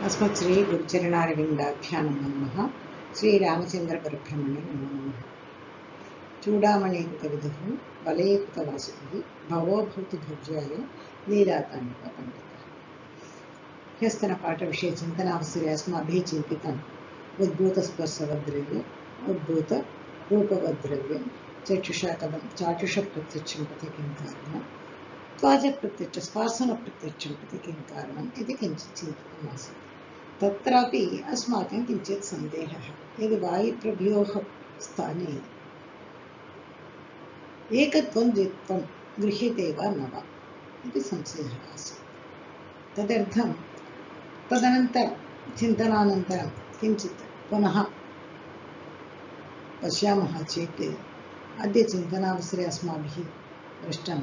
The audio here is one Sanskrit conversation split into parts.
अस्मत् श्री गुरुचरणारविन्दाख्यानं नमः। श्रीरामचन्द्रपरब्रह्मणे नमो नमः। चूडामणिकविदुः वलयकृतवासिभिः भवो भवतु भव्याय लीलाताण्डवपण्डितः। ह्यस्तनपाठविषये चिन्तनावसरे अस्माभिः चिन्तितम् उद्भूतस्पर्शवद्द्रव्य उद्भूतरूपवद्द्रव्यं चाक्षुषप्रत्यक्षं प्रति किं कारणं त्वाजप्रत्यक्षस्पर्शनप्रत्यक्षं प्रति किं कारणम् इति किञ्चित् चिन्तितमासीत्। तत्रापि अस्माकं किञ्चित् सन्देहः, यदि वायुप्रभयोः स्थाने एकत्वं द्वित्वं गृह्यते वा न वा इति संशयः आसीत्। तदर्थं तदनन्तरं चिन्तनानन्तरं किञ्चित् पुनः पश्यामः चेत् अद्य चिन्तनावसरे अस्माभिः दृष्टं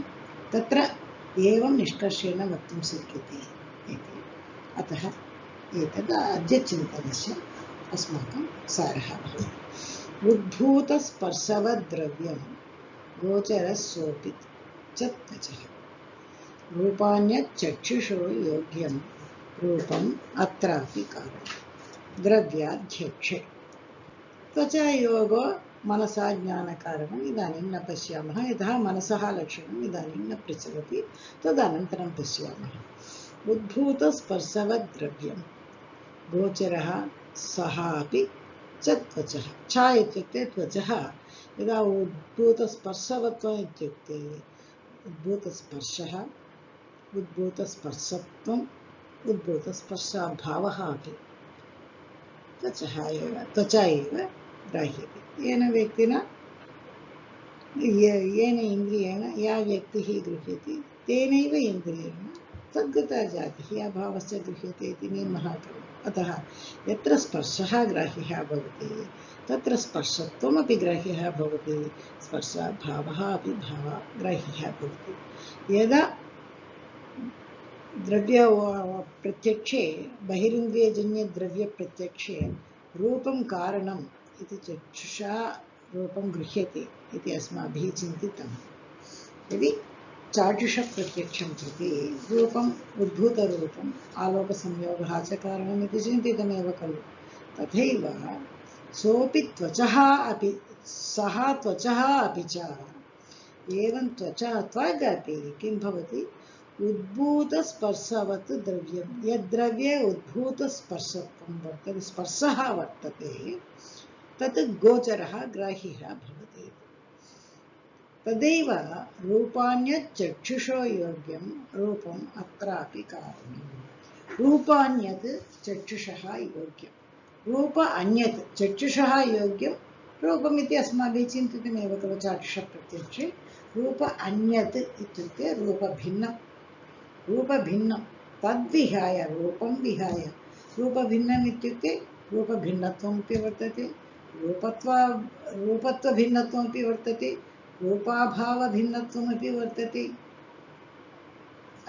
तत्र एवं निष्कर्षेण वक्तुं शक्यते इति। अतः एतद् अद्य चिन्तनस्य अस्माकं सारः भवति। उद्भूतस्पर्शवद्द्रव्यं गोचरस्सोऽपि च त्वचः रूपाण्यच्चक्षुषो योग्यं रूपम् अत्रापि कारणं द्रव्याध्यक्षे त्वचायोगो मनसा ज्ञानकारणम् इदानीं न पश्यामः। यतः मनसः लक्षणम् इदानीं न प्रचलति, तदनन्तरं पश्यामः। उद्भूतस्पर्शवद्द्रव्यं गोचरः सः अपि च त्वचः। छा इत्युक्ते त्वचः। यदा उद्भूतस्पर्शवत्वम् इत्युक्ते उद्भूतस्पर्शः, उद्भूतस्पर्शत्वम्, उद्भूतस्पर्शाभावः अपि त्वचः एव, त्वचा एव ग्राह्यते। येन व्यक्तिना येन इन्द्रियेण या व्यक्तिः गृह्यते तेनैव इन्द्रियेण तद्गता जातिः अभावस्य गृह्यते इति नियमः खलु। अतः यत्र स्पर्शः ग्राह्यः भवति तत्र स्पर्शत्वमपि ग्राह्यः भवति, स्पर्शाभावः अपि ग्राह्यः भवति। यदा द्रव्य प्रत्यक्षे बहिरिन्द्रियजन्यद्रव्यप्रत्यक्षे रूपं कारणम् इति चक्षुषा रूपं गृह्यते इति अस्माभिः चिन्तितं। यदि चाक्षुषप्रत्यक्षं प्रति रूपम् उद्भूतरूपम् आलोकसंयोगः च कारणम् इति चिन्तितमेव खलु। तथैव सोऽपि त्वचः अपि, सः त्वचः अपि च एवं त्वचा त्वगपि किं भवति, उद्भूतस्पर्शवत् द्रव्यं। यद्द्रव्ये उद्भूतस्पर्शत्वं वर्तते, स्पर्शः वर्तते, तत् गोचरः ग्राह्यः भवति। तदैव रूपाण्यच्चक्षुषो योग्यं रूपम् अत्रापि कारणम्। रूपाण्यत् चक्षुषः योग्यं, रूप अन्यत् चक्षुषः योग्यं रूपमिति अस्माभिः चिन्तितमेव खलु। चाक्षुषप्रत्यक्षे रूप अन्यत् इत्युक्ते रूपभिन्नं, रूपभिन्नं तद्विहाय, रूपं विहाय रूपभिन्नम् इत्युक्ते रूपभिन्नत्वमपि वर्तते, रूपत्वभिन्नत्वमपि वर्तते, रूपाभावभिन्नत्वमपि वर्तते।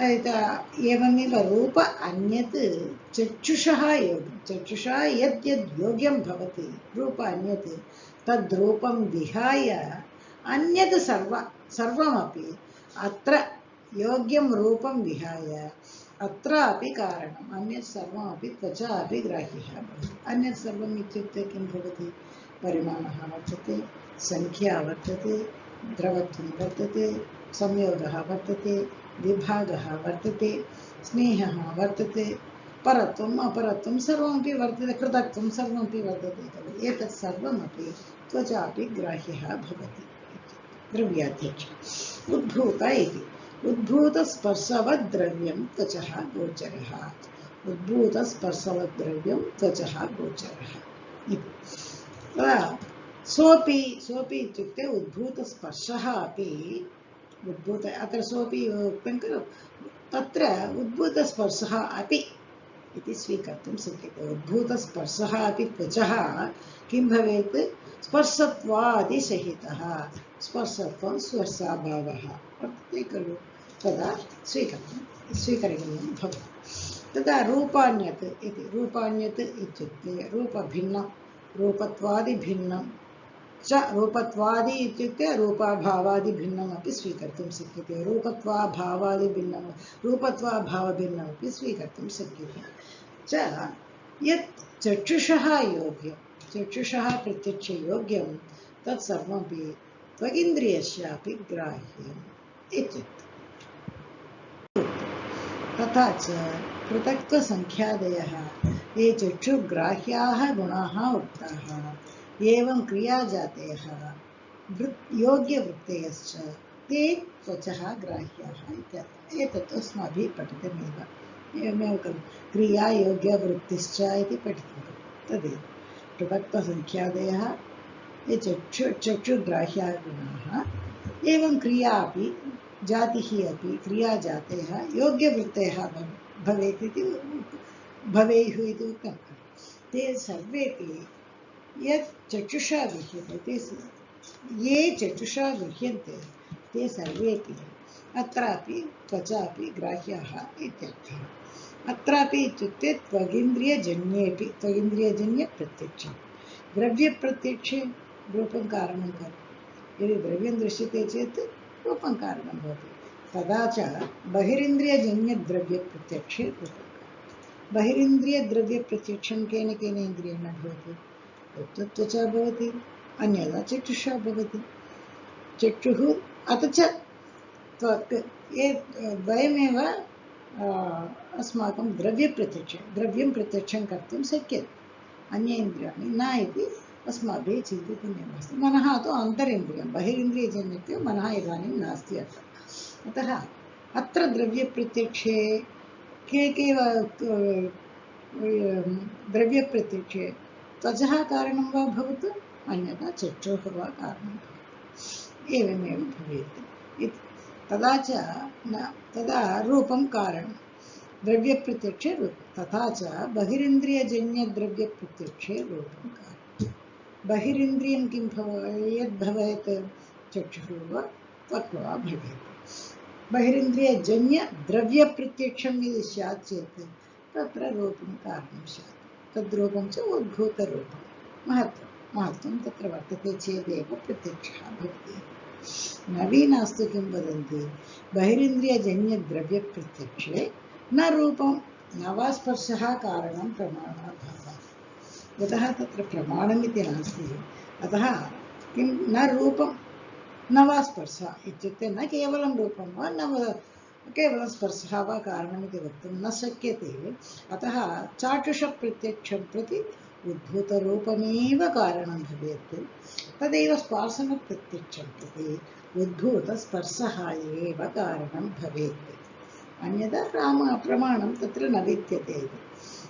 एवमेव रूप अन्यत् चक्षुषः योग्यं, चक्षुषा यद् योग्यं भवति रूप अन्यत् तद्रूपं विहाय अन्यत् सर्वमपि अत्र योग्यं रूपं विहाय अत्रापि कारणम् अन्यत् सर्वमपि त्वचा अपि ग्राह्यः भवति। अन्यत् सर्वम् इत्युक्ते किं भवति, परिमाणः वर्तते, संख्या वर्तते, द्रवत्वं वर्तते, संयोगः वर्तते, विभागः वर्तते, स्नेहः वर्तते, परत्वम् अपरत्वं सर्वमपि वर्तते, कृतत्वं सर्वमपि वर्तते खलु। एतत् सर्वमपि त्वचापि ग्राह्यः भवति। द्रव्याध्यक्षे उद्भूत इति उद्भूतस्पर्शवद्द्रव्यं त्वचः गोचरः, उद्भूतस्पर्शवद्द्रव्यं त्वचः गोचरः इति। सोऽपि इत्युक्ते उद्भूतस्पर्शः अपि, उद्भूत अत्र सोऽपि उक्तं खलु, तत्र उद्भूतस्पर्शः अपि इति स्वीकर्तुं शक्यते। उद्भूतस्पर्शः अपि त्वचः किं भवेत्, स्पर्शत्वादिसहितः, स्पर्शत्वं स्पर्शाभावः वर्तते खलु, तदा स्वीकरणीयं भवति। तदा रूपाण्यत् इति, रूपाण्यत् इत्युक्ते रूपभिन्नं, रूपत्वादिभिन्नं च, रूपत्वादि इत्युक्ते रूपाभावादिभिन्नमपि स्वीकर्तुं शक्यते, रूपत्वाभावादिभिन्नं, रूपत्वाभावभिन्नमपि स्वीकर्तुं शक्यते। च यत् चक्षुषः योग्यं चक्षुषः प्रत्यक्षयोग्यं तत्सर्वमपि त्वगिन्द्रियस्यापि ग्राह्यम् इत्युक्तम्। तथा च पृथक्त्वसङ्ख्यादयः ये चक्षुग्राह्याः गुणाः उक्ताः एवं क्रियाजातयः योग्यवृत्तयश्च ते त्वचः ग्राह्याः इत्यर्थः। एतत् अस्माभिः पठितमेव, एवमेव खलु क्रिया योग्यवृत्तिश्च इति पठितं तदेव। पृथक्त्वसङ्ख्यादयः ये चक्षुग्राह्याः गुणाः एवं क्रिया अपि जातिः अपि क्रियाजातयः योग्यवृत्तयः भवेत् इति भवेयुः इति उक्तं। ते सर्वेपि यत् चक्षुषा गृह्यते ये चक्षुषा गृह्यन्ते ते सर्वेपि अत्रापि त्वचापि ग्राह्याः इत्यर्थः। अत्रापि इत्युक्ते त्वगिन्द्रियजन्येपि त्वगिन्द्रियजन्यप्रत्यक्षं द्रव्यप्रत्यक्षे रूपं कारणं खलु। यदि द्रव्यं दृश्यते चेत् रूपं कारणं भवति। तदा च बहिरिन्द्रियजन्यद्रव्यप्रत्यक्षे रूपं। बहिरिन्द्रियद्रव्यप्रत्यक्षं केन केन इन्द्रियेण भवति? यत्र त्वचा भवति, अन्यथा चक्षुषा भवति। चक्षुः अथ च त्वक्, ये द्वयमेव अस्माकं द्रव्यं प्रत्यक्षं कर्तुं शक्यते। अन्य इन्द्रियाणि न इति अस्माभिः चिन्तितमेव। मनः तु अन्तरिन्द्रियं, बहिरिन्द्रियजन्यत्वे मनः इदानीं नास्ति अतः अत्र द्रव्यप्रत्यक्षे के द्रव्यप्रत्यक्षे त्वचः कारणं वा भवतु, अन्यथा चक्षुः वा कारणं भवतु, एवमेव भवेत्। तदा च तदा रूपं कारणं द्रव्यप्रत्यक्षे रूपं, तथा च बहिरिन्द्रियजन्यद्रव्यप्रत्यक्षे रूपं कारणं। बहिरिन्द्रियं किं यद्भवेत्, चक्षुः वा त्वक् वा भवेत्। बहिरिन्द्रियजन्यद्रव्यप्रत्यक्षं यदि स्यात् चेत् तत्र रूपं कारणं स्यात्। तद्रूपं च उद्भूतरूपं, महत्त्वं तत्र वर्तते चेदेव प्रत्यक्षः भवति। नवीनास्तु किं वदन्ति, बहिरिन्द्रियजन्यद्रव्यप्रत्यक्षे न रूपं न वा स्पर्शः कारणं प्रमाणाभावः। यतः तत्र प्रमाणमिति नास्ति, अतः किं न रूपं न वा स्पर्शः इत्युक्ते न केवलं रूपं वा न केवलं स्पर्शः वा कारणमिति वक्तुं न शक्यते। अतः चाक्षुषप्रत्यक्षं प्रति उद्भूतरूपमेव कारणं भवेत्। तदेव स्पर्शनप्रत्यक्षं प्रति उद्भूतस्पर्शः एव कारणं भवेत्। अन्यथा प्रमाणं तत्र न विद्यते।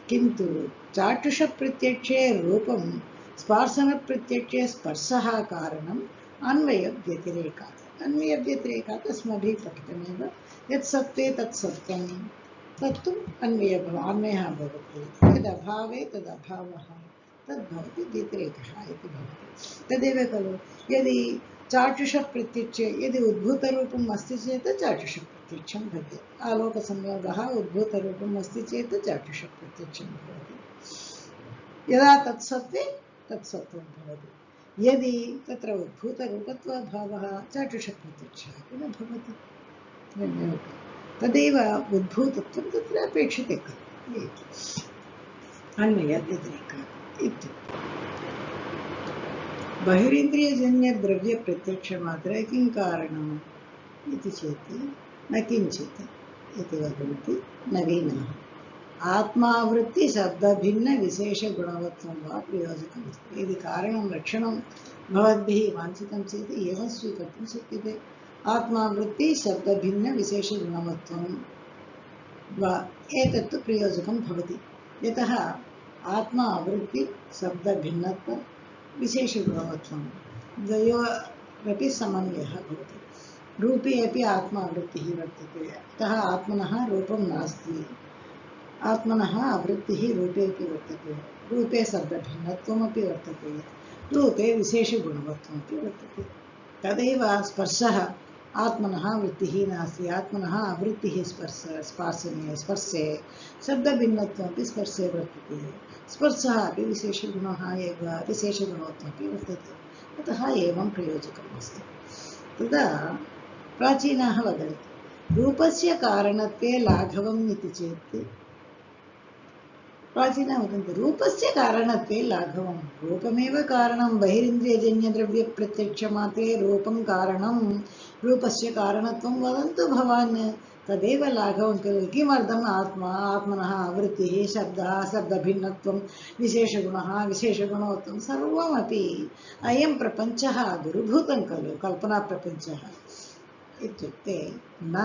किन्तु चाक्षुषप्रत्यक्षे रूपं, स्पर्शनप्रत्यक्षे स्पर्शः कारणम् अन्वयव्यतिरेकात्। अन्वयव्यतिरेकात् अस्माभिः पठितमेव, यत् सत्त्वे तत् सत्यं तत्तु अन्वयः भवति, यदभावे तदभावः तद्भवति व्यतिरेकः इति भवति। तदेव खलु यदि चाक्षुषप्रत्यक्षे यदि उद्भूतरूपम् अस्ति चेत् चाक्षुषप्रत्यक्षं भवति। आलोकसंयोगः उद्भूतरूपम् अस्ति चेत् चाक्षुषप्रत्यक्षं भवति। यदा तत्सत्त्वे तत्सत्त्वं भवति। यदि तत्र उद्भूतरूपत्वाभावः चाक्षुषप्रत्यक्षः अपि न भवति। तदेव उद्भूतत्वं तत्र अपेक्षते खलु, अन्वयव्यतिरेकः इत्युक्ते। बहिरिन्द्रियजन्यद्रव्यप्रत्यक्षमात्रे किं कारणम् इति चेत् न किञ्चित् इति वदन्ति नवीनाः। आत्मावृत्ति शब्दभिन्नविशेषगुणवत्वं वा प्रयोजकमस्ति। यदि कारणं लक्षणं भवद्भिः वाञ्छितं चेत् एवं स्वीकर्तुं शक्यते। आत्मावृत्ति शब्दभिन्नविशेषगुणवत्वं वा एतत्तु प्रयोजकं भवति। यतः आत्मावृत्ति शब्दभिन्नत्वं विशेषगुणवत्वं द्वयोरपि समन्वयः भवति। रूपे अपि आत्मावृत्तिः वर्तते, अतः आत्मनः रूपं नास्ति। आत्मनः आवृत्तिः रूपे अपि वर्तते, रूपे शब्दभिन्नत्वमपि वर्तते, रूपे विशेषगुणवत्वमपि वर्तते। तदेव स्पर्शः आत्मनः वृत्तिः नास्ति, आत्मनः आवृत्तिः स्पर्शे शब्दभिन्नत्वमपि स्पर्शे वर्तते, स्पर्शः अपि विशेषगुणः एव, विशेषगुणवत्वमपि वर्तते। अतः एवं प्रयोजकम् अस्ति। तदा प्राचीनाः वदन्ति रूपस्य कारणत्वे लाघवम् इति चेत् प्राचीना वदन्ति रूपस्य कारणत्वे लाघवं रूपमेव कारणं बहिरिन्द्रियजन्यद्रव्यप्रत्यक्षमात्रे रूपं कारणं रूपस्य कारणत्वं वदन्तु भवान् तदेव लाघवं खलु किमर्थम् आत्मनः आवृत्तिः शब्दः शब्दभिन्नत्वं विशेषगुणः विशेषगुणोत्तमं सर्वमपि अयं प्रपञ्चः गुरुभूतं खलु कल्पनाप्रपञ्चः इत्युक्ते न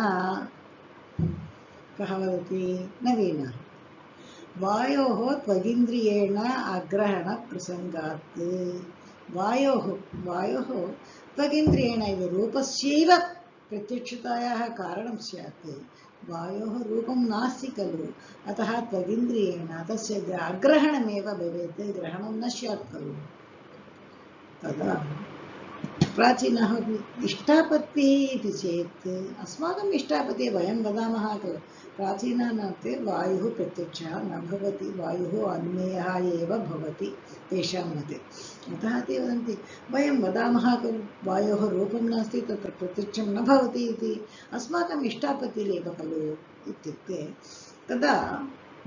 कः वदति नवीनः वायोः त्वगिन्द्रियेण अग्रहणप्रसङ्गात् वायोः त्वगिन्द्रियेण इव रूपस्यैव प्रत्यक्षतायाः कारणं स्यात् वायोः रूपं नास्ति खलु अतः त्वगिन्द्रियेण तस्य अग्रहणमेव भवेत् ग्रहणं न स्यात् खलु तदा प्राचीनः इष्टापत्तिः इति चेत् अस्माकम् इष्टापत्तिः वयं वदामः खलु प्राचीनानां वायुः प्रत्यक्षः न भवति वायुः अन्मेयः एव भवति तेषां मते अतः ते वदन्ति वयं वदामः खलु वायोः रूपं नास्ति तत्र प्रत्यक्षं न भवति इति अस्माकम् इष्टापत्तिरेव खलु इत्युक्ते तदा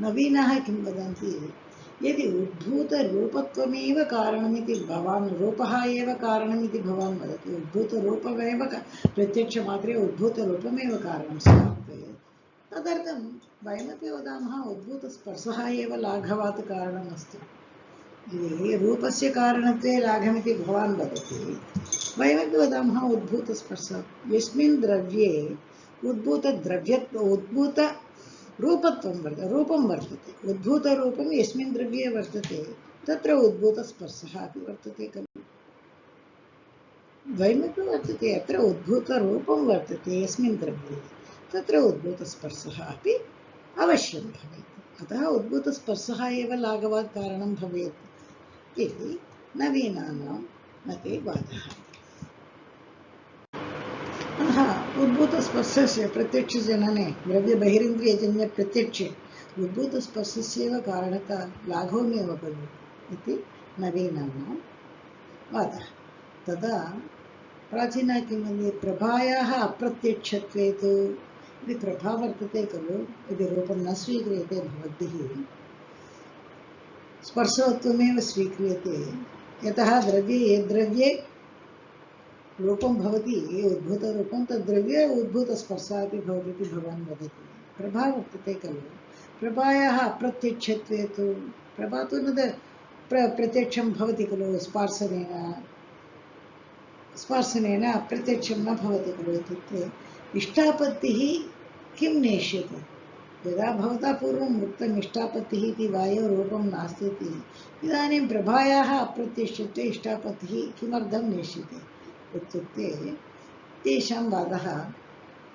नवीनाः किं वदन्ति यदि उद्भूतरूपत्वमेव कारणमिति भवान् रूपः एव कारणमिति भवान् वदति उद्भूतरूपमेव प्रत्यक्षमात्रे उद्भूतरूपमेव कारणं स्यात् तदर्थं वयमपि वदामः उद्भूतस्पर्शः एव लाघवात् कारणमस्ति यदि रूपस्य कारणत्वे लाघवमिति भवान् वदति वयमपि वदामः उद्भूतस्पर्शः यस्मिन् द्रव्ये रूपत्वं रूपं वर्तते उद्भूतरूपं यस्मिन् द्रव्ये वर्तते तत्र उद्भूतस्पर्शः अपि वर्तते खलु द्वयमपि वर्तते अत्र उद्भूतरूपं वर्तते यस्मिन् द्रव्ये तत्र उद्भूतस्पर्शः अपि अवश्यं भवेत् अतः उद्भूतस्पर्शः एव लाघवात् कारणं भवेत् इति नवीनानां मते वादः उद्भूतस्पर्शस्य प्रत्यक्षजनने द्रव्यबहिरिन्द्रियजन्यप्रत्यक्षे उद्भूतस्पर्शस्यैव कारणता लाघवमेव खलु इति नवीनानां वादः तदा प्राचीना किं वदति प्रभायाः अप्रत्यक्षत्वे तु यदि प्रभा वर्तते खलु यदि रूपं न स्वीक्रियते भवद्भिः स्पर्शत्वमेव स्वीक्रियते यतः यद्द्रव्ये रूपं भवति उद्भूतरूपं तद्द्रव्ये उद्भूतस्पर्शः अपि भवति इति भवान् वदति प्रभा वर्तते खलु प्रभायाः अप्रत्यक्षत्वे तु प्रभा तु न प्रत्यक्षं भवति खलु स्पर्शनेन अप्रत्यक्षं न भवति खलु इत्युक्ते इष्टापत्तिः किं नेष्यते यदा भवता पूर्वम् उक्तम् इष्टापत्तिः इति वायोरूपं नास्ति इति इदानीं प्रभायाः अप्रत्यक्षत्वे इष्टापत्तिः किमर्थं नेष्यते इत्युक्ते तेषां वादः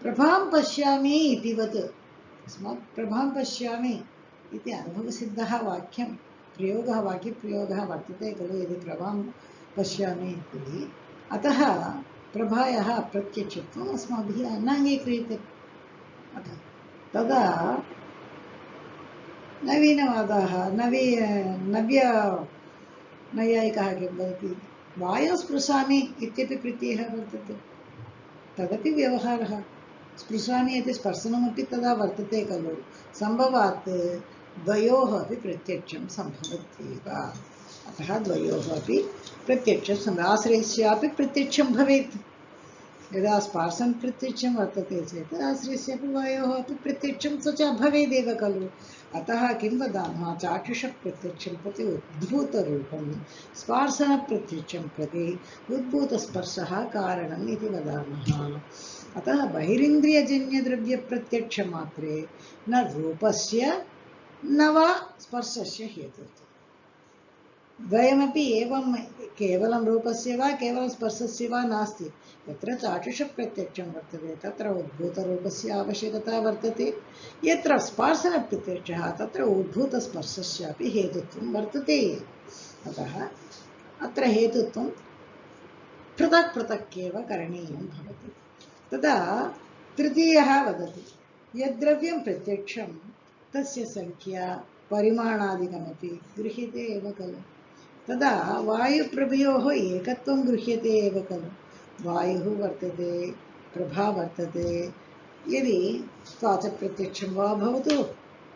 प्रभां पश्यामि इतिवत् तस्मात् प्रभां पश्यामि इति अनुभवसिद्धः वाक्यं वाक्यप्रयोगः वर्तते खलु यदि प्रभां पश्यामि इति अतः प्रभायाः अप्रत्यक्षत्वम् अस्माभिः न अङ्गीक्रियते तदा नवीनवादाः नव्यनैयायिकः किं वदति वायोः स्पृशामि इत्यपि प्रत्ययः वर्तते तदपि व्यवहारः स्पृशामि इति स्पर्शनमपि तदा वर्तते खलु सम्भवात् द्वयोः अपि प्रत्यक्षं सम्भवत्येव अतः द्वयोः अपि प्रत्यक्षं आश्रयस्यापि प्रत्यक्षं भवेत् यदा स्पर्शं प्रत्यक्षं वर्तते चेत् आश्रयस्यापि वायोः अपि प्रत्यक्षं स च भवेदेव खलु अतः किं वदामः चाक्षुषप्रत्यक्षं प्रति उद्भूतरूपं स्पर्शनप्रत्यक्षं प्रति उद्भूतस्पर्शः कारणम् इति वदामः अतः बहिरिन्द्रियजन्यद्रव्यप्रत्यक्षमात्रे न रूपस्य न वा स्पर्शस्य हेतुः द्वयमपि एवं केवलं रूपस्य वा केवलं स्पर्शस्य वा नास्ति यत्र चाक्षुषप्रत्यक्षं वर्तते तत्र उद्भूतरूपस्य आवश्यकता वर्तते यत्र स्पर्शनप्रत्यक्षः तत्र उद्भूतस्पर्शस्यापि हेतुत्वं वर्तते अतः अत्र हेतुत्वं पृथक् पृथक् एव करणीयं भवति तदा तृतीयः वदति यद्द्रव्यं प्रत्यक्षं तस्य संख्या परिमाणादिकमपि गृह्यते एव खलु तदा वायुप्रभयोः एकत्वं गृह्यते एव खलु वायुः वर्तते प्रभा वर्तते यदि स्वाचप्रत्यक्षं वा भवतु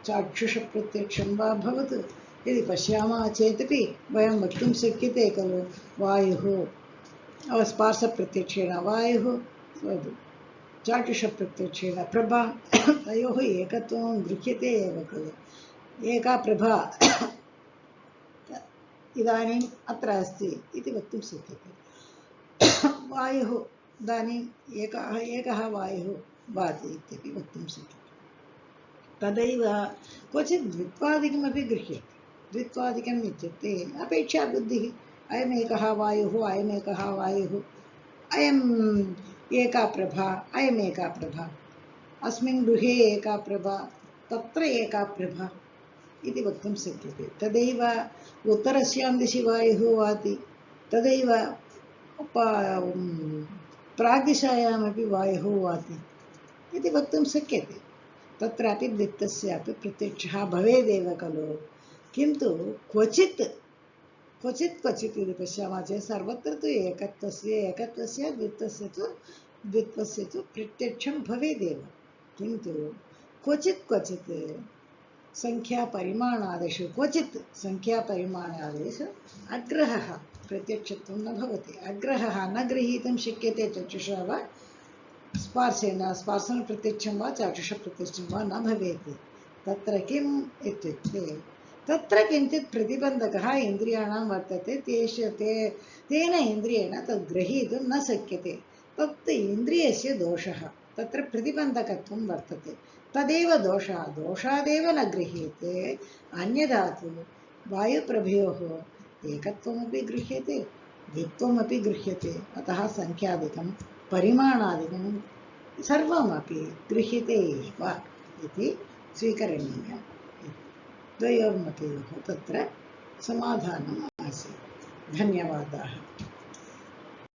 चाक्षुषप्रत्यक्षं वा भवतु, यदि पश्यामः चेदपि वयं वक्तुं शक्यते खलु वायुः स्पर्शप्रत्यक्षेण वायुः चाक्षुषप्रत्यक्षेण प्रभा तयोः एकत्वं गृह्यते एव खलु। एका प्रभा इदानीम् अत्र अस्ति इति वक्तुं शक्यते। वायुः इदानीम् एकः वायुः भाति इत्यपि वक्तुं शक्यते। तदैव क्वचित् द्वित्वादिकमपि गृह्यते। द्वित्वादिकम् इत्युक्ते अपेक्षाबुद्धिः, अयमेकः वायुः, अयमेकः वायुः, अयम् एका प्रभा, अयमेका प्रभा, अस्मिन् गृहे एका प्रभा, तत्र एका प्रभा इति वक्तुं शक्यते। तदैव उत्तरस्यां दिशि वायुः वाति, तदैव प्राग्दिशायामपि वायुः वाति इति वक्तुं शक्यते। तत्रापि द्वित्वस्यापि प्रत्यक्षः भवेदेव खलु। किन्तु क्वचित् इति पश्यामः चेत् सर्वत्र तु एकत्वस्य द्वित्वस्य तु प्रत्यक्षं भवेदेव। किन्तु क्वचित् संख्यापरिमाणादिषु अग्रहः प्रत्यक्षत्वं न भवति। अग्रहः न गृहीतुं शक्यते चक्षुषा वा स्पर्शनप्रत्यक्षं वा चाक्षुषप्रत्यक्षं वा न भवेत्। तत्र किम् इत्युक्ते तत्र किञ्चित् प्रतिबन्धकः इन्द्रियाणां वर्तते। तेन इन्द्रियेण तद् ग्रहीतुं न शक्यते। तत् इन्द्रियस्य दोषः, तत्र प्रतिबन्धकत्वं वर्तते, तदेव दोषादेव न गृह्यते। अन्यथा तु वायुप्रभयोः एकत्वमपि गृह्यते, द्वित्वमपि गृह्यते। अतः संख्यादिकं परिमाणादिकं सर्वमपि गृह्यते एव इति स्वीकरणीयम्। द्वयोर्मतयोः तत्र समाधानम् आसीत्। धन्यवादाः।